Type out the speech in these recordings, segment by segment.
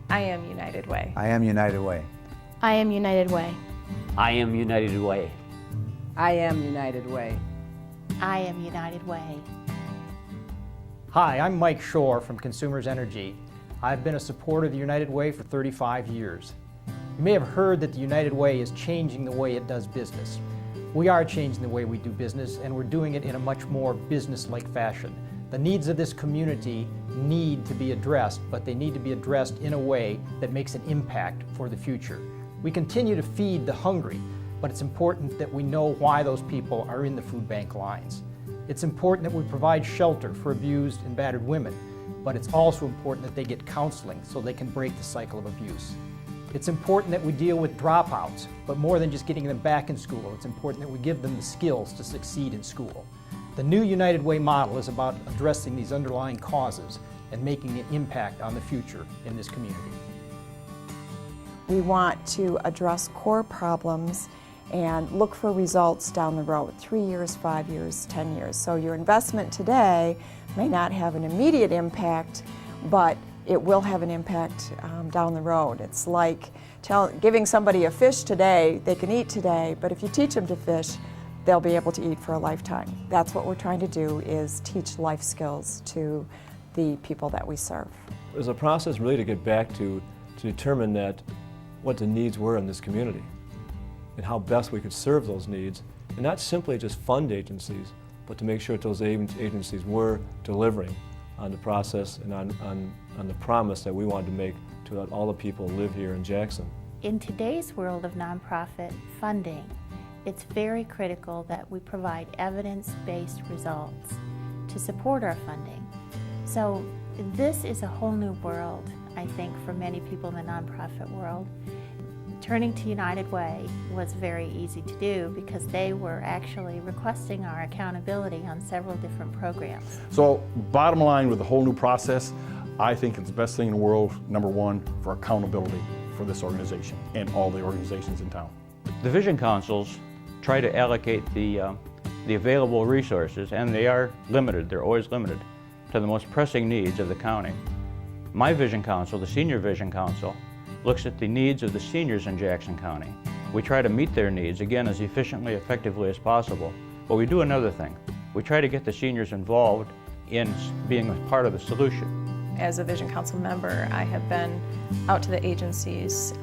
I am United Way. I am United Way. I am United Way. I am United Way. I am United Way. I am United Way. Hi, I'm Mike Shore from Consumers Energy. I've been a supporter of the United Way for 35 years. You may have heard that the United Way is changing the way it does business. We are changing the way we do business, and we're doing it in a much more business-like fashion. The needs of this community need to be addressed, but they need to be addressed in a way that makes an impact for the future. We continue to feed the hungry, but it's important that we know why those people are in the food bank lines. It's important that we provide shelter for abused and battered women, but it's also important that they get counseling so they can break the cycle of abuse. It's important that we deal with dropouts, but more than just getting them back in school, it's important that we give them the skills to succeed in school. The new United Way model is about addressing these underlying causes and making an impact on the future in this community. We want to address core problems and look for results down the road, 3 years, 5 years, 10 years. So your investment today may not have an immediate impact, but it will have an impact down the road. It's like giving somebody a fish today, they can eat today, but if you teach them to fish, they'll be able to eat for a lifetime. That's what we're trying to do, is teach life skills to the people that we serve. It was a process really to get back to determine what the needs were in this community and how best we could serve those needs, and not simply just fund agencies, but to make sure that those agencies were delivering on the process and on the promise that we wanted to make to all the people who live here in Jackson. In today's world of nonprofit funding, it's very critical that we provide evidence-based results to support our funding. So this is a whole new world, I think, for many people in the nonprofit world. Turning to United Way was very easy to do because they were actually requesting our accountability on several different programs. So bottom line with the whole new process, I think it's the best thing in the world, number one, for accountability for this organization and all the organizations in town. The Vision Councils try to allocate the available resources, and they are limited, they're always limited, to the most pressing needs of the county. My Vision Council, the Senior Vision Council, looks at the needs of the seniors in Jackson County. We try to meet their needs, again, as efficiently, effectively as possible. But we do another thing. We try to get the seniors involved in being a part of the solution. As a Vision Council member, I have been out to the agencies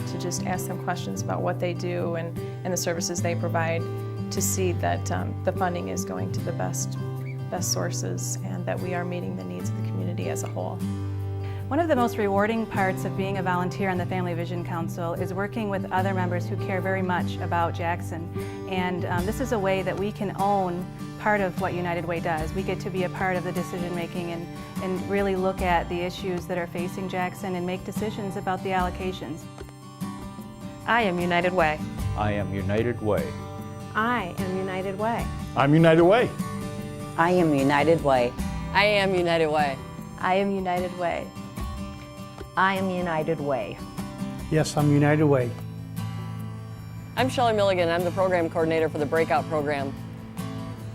to just ask them questions about what they do and the services they provide, to see that the funding is going to the best sources and that we are meeting the needs of the community as a whole. One of the most rewarding parts of being a volunteer on the Family Vision Council is working with other members who care very much about Jackson. And this is a way that we can own part of what United Way does. We get to be a part of the decision making and really look at the issues that are facing Jackson and make decisions about the allocations. I am United Way. I am United Way. I am United Way. I'm United Way. I am United Way. I am United Way. I am United Way. I am United Way. Yes, I'm United Way. I'm Shelley Milligan. I'm the program coordinator for the Breakout program.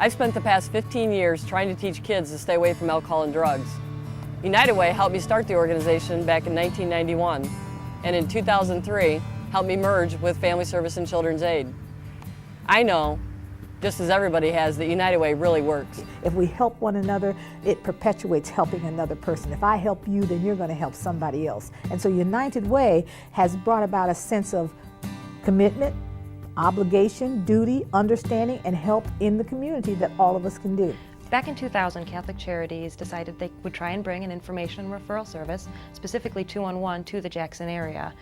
I've spent the past 15 years trying to teach kids to stay away from alcohol and drugs. United Way helped me start the organization back in 1991, and in 2003 helped me merge with Family Service and Children's Aid. I know, just as everybody has, that United Way really works. If we help one another, it perpetuates helping another person. If I help you, then you're going to help somebody else. And so United Way has brought about a sense of commitment, obligation, duty, understanding, and help in the community that all of us can do. Back in 2000, Catholic Charities decided they would try and bring an information and referral service, specifically 211, to the Jackson area.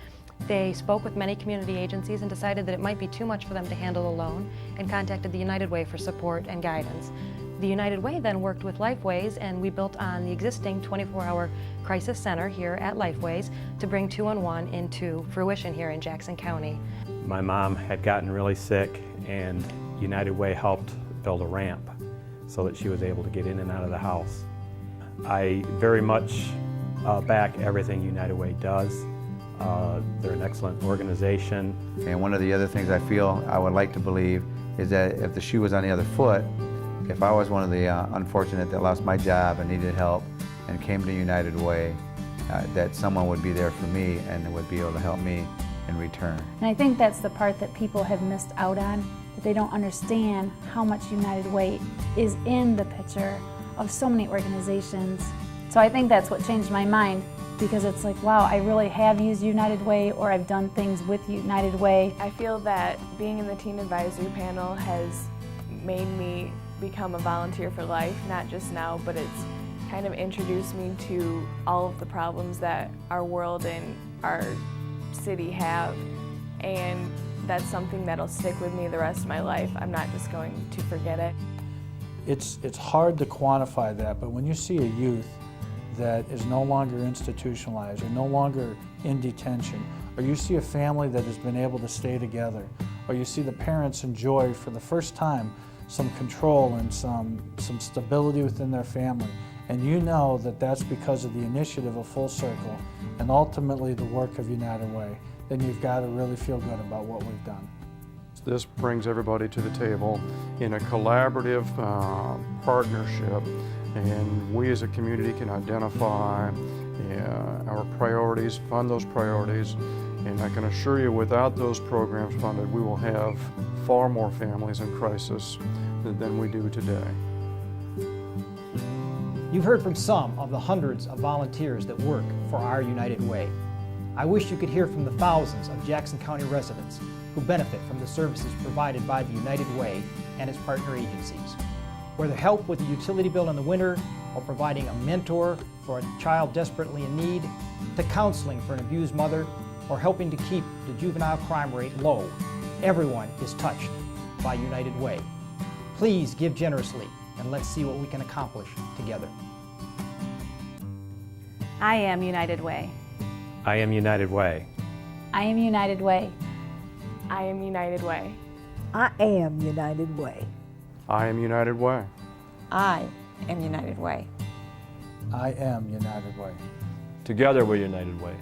They spoke with many community agencies and decided that it might be too much for them to handle alone, and contacted the United Way for support and guidance. The United Way then worked with Lifeways, and we built on the existing 24-hour crisis center here at Lifeways to bring 211 into fruition here in Jackson County. My mom had gotten really sick, and United Way helped build a ramp so that she was able to get in and out of the house. I very much back everything United Way does. They're an excellent organization. And one of the other things I feel I would like to believe is that if the shoe was on the other foot, if I was one of the unfortunate that lost my job and needed help and came to United Way, that someone would be there for me and would be able to help me in return. And I think that's the part that people have missed out on, that they don't understand how much United Way is in the picture of so many organizations. So I think that's what changed my mind, because it's like, wow, I really have used United Way, or I've done things with United Way. I feel that being in the teen advisory panel has made me become a volunteer for life, not just now, but it's kind of introduced me to all of the problems that our world and our city have, and that's something that'll stick with me the rest of my life. I'm not just going to forget it. It's hard to quantify that, but when you see a youth that is no longer institutionalized or no longer in detention, or you see a family that has been able to stay together, or you see the parents enjoy for the first time some control and some stability within their family, and you know that that's because of the initiative of Full Circle and ultimately the work of United Way, then you've got to really feel good about what we've done. This brings everybody to the table in a collaborative partnership, and we as a community can identify our priorities, fund those priorities, and I can assure you without those programs funded, we will have far more families in crisis than we do today. You've heard from some of the hundreds of volunteers that work for our United Way. I wish you could hear from the thousands of Jackson County residents who benefit from the services provided by the United Way and its partner agencies. Whether help with the utility bill in the winter, or providing a mentor for a child desperately in need, to counseling for an abused mother, or helping to keep the juvenile crime rate low, everyone is touched by United Way. Please give generously, and let's see what we can accomplish together. I am United Way. I am United Way. I am United Way. I am United Way. I am United Way. I am United Way. I am United Way. I am United Way. Together we're United Way.